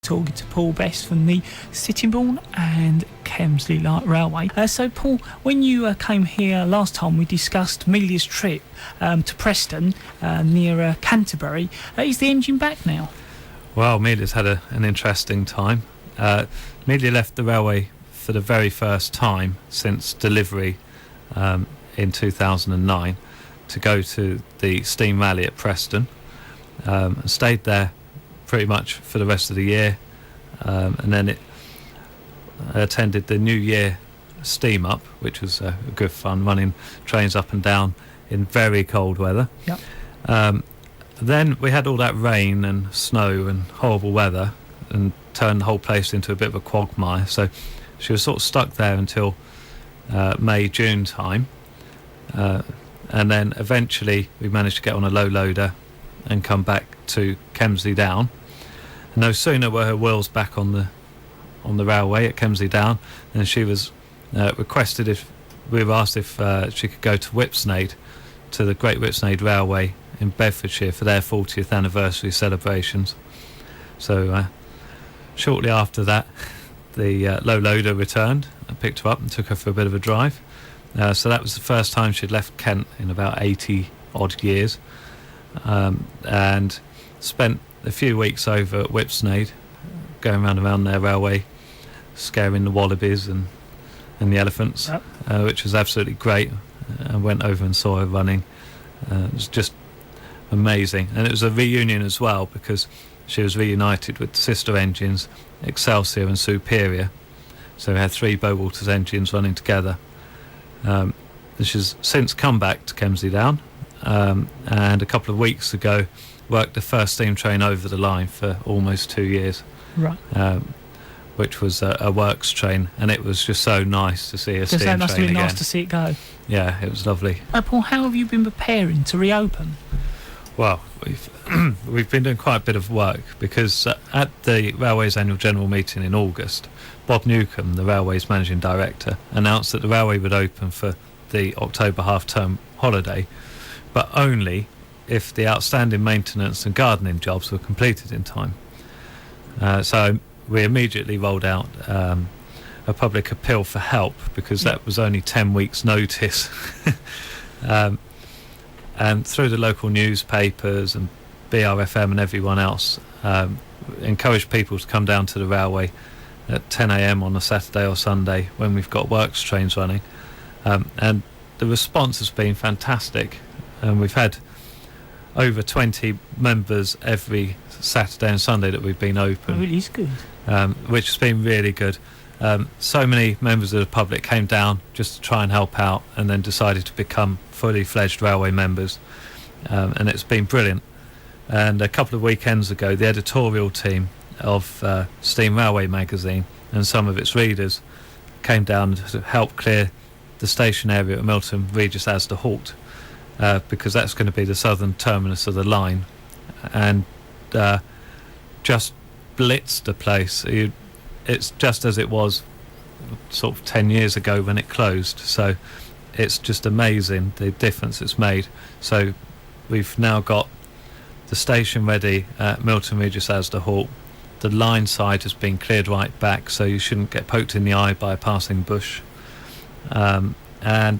talking to Paul Best from the Sittingbourne and Kemsley Light Railway. So Paul, when you came here last time, we discussed Amelia's trip to Preston near Canterbury. Is the engine back now? Well, Amelia's had an interesting time. Amelia left the railway for the very first time since delivery in 2009 to go to the steam rally at Preston, and stayed there pretty much for the rest of the year, and then it attended the New Year steam up, which was good fun, running trains up and down in very cold weather. Yep. Then we had all that rain and snow and horrible weather and turned the whole place into a bit of a quagmire, so she was sort of stuck there until May, June time, and then eventually we managed to get on a low loader and come back to Kemsley Down. And no sooner were her wheels back on the railway at Kemsley Down than she was requested, if we were asked if she could go to Whipsnade, to the Great Whipsnade Railway in Bedfordshire for their 40th anniversary celebrations. So shortly after that, the low loader returned and picked her up and took her for a bit of a drive. So that was the first time she'd left Kent in about 80 odd years, and spent a few weeks over at Whipsnade, going around their railway, scaring the wallabies and the elephants. Yep. Which was absolutely great. I went over and saw her running. It was just amazing, and it was a reunion as well, because she was reunited with sister engines Excelsior and Superior, so we had 3 Bowalters engines running together. She's since come back to Kemsley Down, and a couple of weeks ago worked the first steam train over the line for almost 2 years, Right. Which was a works train, and it was just so nice to see a steam train again. It must have been nice to see it go. Yeah, it was lovely. Paul, how have you been preparing to reopen? Well, we've been doing quite a bit of work, because at the Railway's annual general meeting in August, Bob Newcombe, the Railway's managing director, announced that the railway would open for the October half-term holiday, but only if the outstanding maintenance and gardening jobs were completed in time. So we immediately rolled out a public appeal for help, because that was only 10 weeks' notice. And through the local newspapers and BRFM and everyone else, encouraged people to come down to the railway at 10 a.m. on a Saturday or Sunday when we've got works trains running. And the response has been fantastic. And we've had over 20 members every Saturday and Sunday that we've been open. Oh, it is good. Which has been really good. So many members of the public came down just to try and help out, and then decided to become fully fledged railway members, and it's been brilliant. And a couple of weekends ago, the editorial team of Steam Railway magazine and some of its readers came down to help clear the station area at Milton Regis Asda halt, because that's going to be the southern terminus of the line, and just blitzed the place. It's just as it was sort of 10 years ago when it closed, so it's just amazing the difference it's made. So we've now got the station ready at Milton Regis Asda halt. The line side has been cleared right back, so you shouldn't get poked in the eye by a passing bush, and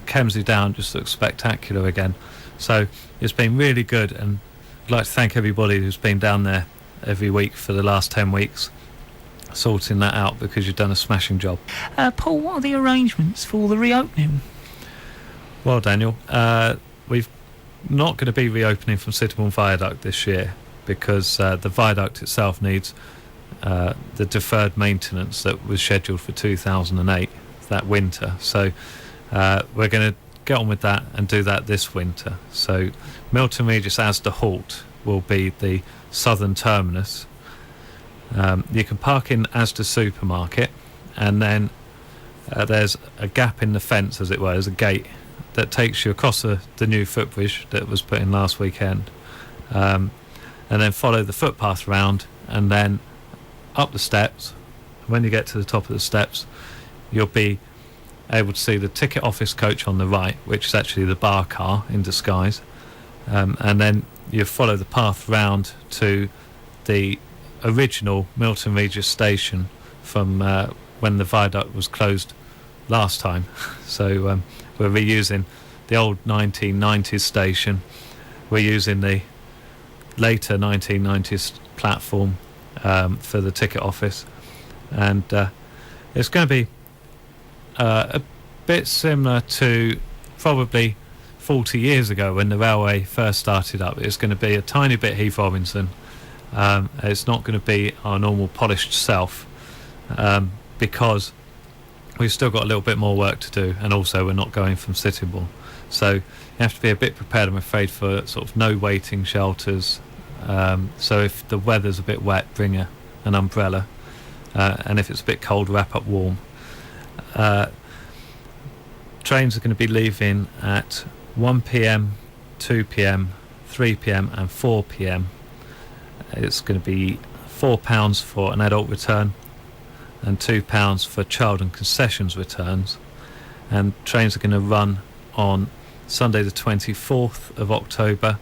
Kemsley Down just looks spectacular again. So it's been really good, and I'd like to thank everybody who's been down there every week for the last 10 weeks sorting that out, because you've done a smashing job. Paul, what are the arrangements for the reopening? Well, Daniel, we're not going to be reopening from Sittingbourne Viaduct this year, because the viaduct itself needs the deferred maintenance that was scheduled for 2008, that winter. So we're going to get on with that and do that this winter. So Milton Regis Asda halt will be the southern terminus. You can park in Asda supermarket, and then there's a gap in the fence, as it were. There's a gate that takes you across the new footbridge that was put in last weekend, and then follow the footpath round, and then up the steps. When you get to the top of the steps, you'll be able to see the ticket office coach on the right, which is actually the bar car in disguise, and then you follow the path round to the original Milton Regis station from when the viaduct was closed last time. So we're reusing the old 1990s station. We're using the later 1990s platform for the ticket office, and it's going to be a bit similar to probably 40 years ago when the railway first started up. It's going to be a tiny bit Heath Robinson. It's not going to be our normal polished self, because we've still got a little bit more work to do, and also we're not going from Sittingbourne. So you have to be a bit prepared, I'm afraid, for sort of no waiting shelters. So if the weather's a bit wet, bring an umbrella, and if it's a bit cold, wrap up warm. Trains are going to be leaving at 1 p.m, 2 p.m, 3 p.m and 4 p.m. It's going to be £4 for an adult return and £2 for child and concessions returns. And trains are going to run on Sunday the 24th of October,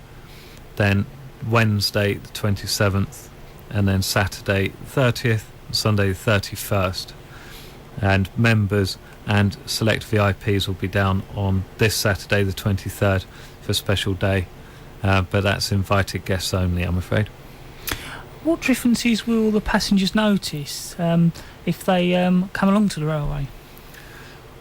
then Wednesday the 27th, and then Saturday the 30th, and Sunday the 31st. And members and select VIPs will be down on this Saturday the 23rd for a special day, but that's invited guests only, I'm afraid. What differences will the passengers notice if they come along to the railway?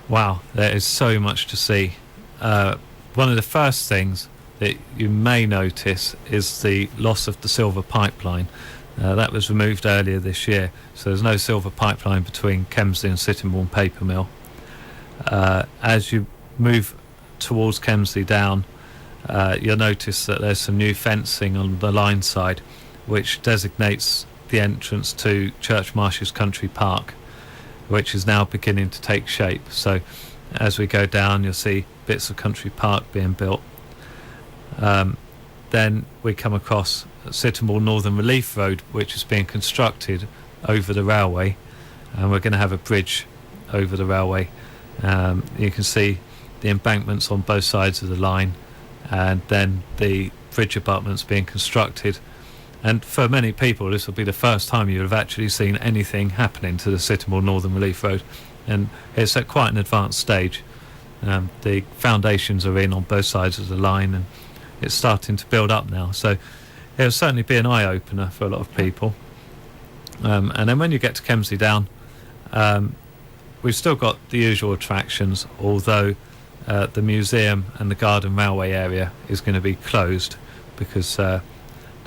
Wow, there is so much to see. One of the first things that you may notice is the loss of the silver pipeline. That was removed earlier this year, so there's no silver pipeline between Kemsley and Sittingbourne Paper Mill. As you move towards Kemsley Down, you'll notice that there's some new fencing on the line side, which designates the entrance to Church Marshes Country Park, which is now beginning to take shape. So as we go down, you'll see bits of Country Park being built. Then we come across Sittingbourne Northern Relief Road, which is being constructed over the railway, and we're going to have a bridge over the railway. You can see the embankments on both sides of the line, and then the bridge abutments being constructed. And for many people, this will be the first time you have actually seen anything happening to the Sittingbourne Northern Relief Road, and it's at quite an advanced stage. The foundations are in on both sides of the line, and it's starting to build up now, so it'll certainly be an eye-opener for a lot of people. And then when you get to Kemsley Down, we've still got the usual attractions, although the museum and the Garden Railway area is going to be closed because the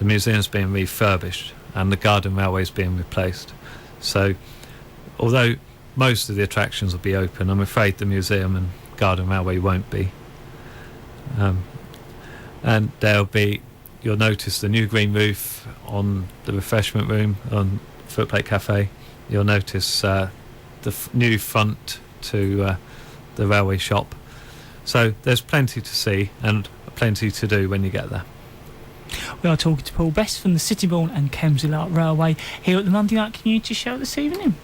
museum's being refurbished and the Garden Railway is being replaced. So although most of the attractions will be open, I'm afraid the museum and Garden Railway won't be. And you'll notice the new green roof on the refreshment room on Footplate Cafe. You'll notice the new front to the railway shop. So there's plenty to see and plenty to do when you get there. We are talking to Paul Best from the Sittingbourne and Kemsley Light Railway here at the Monday Night Community Show this evening.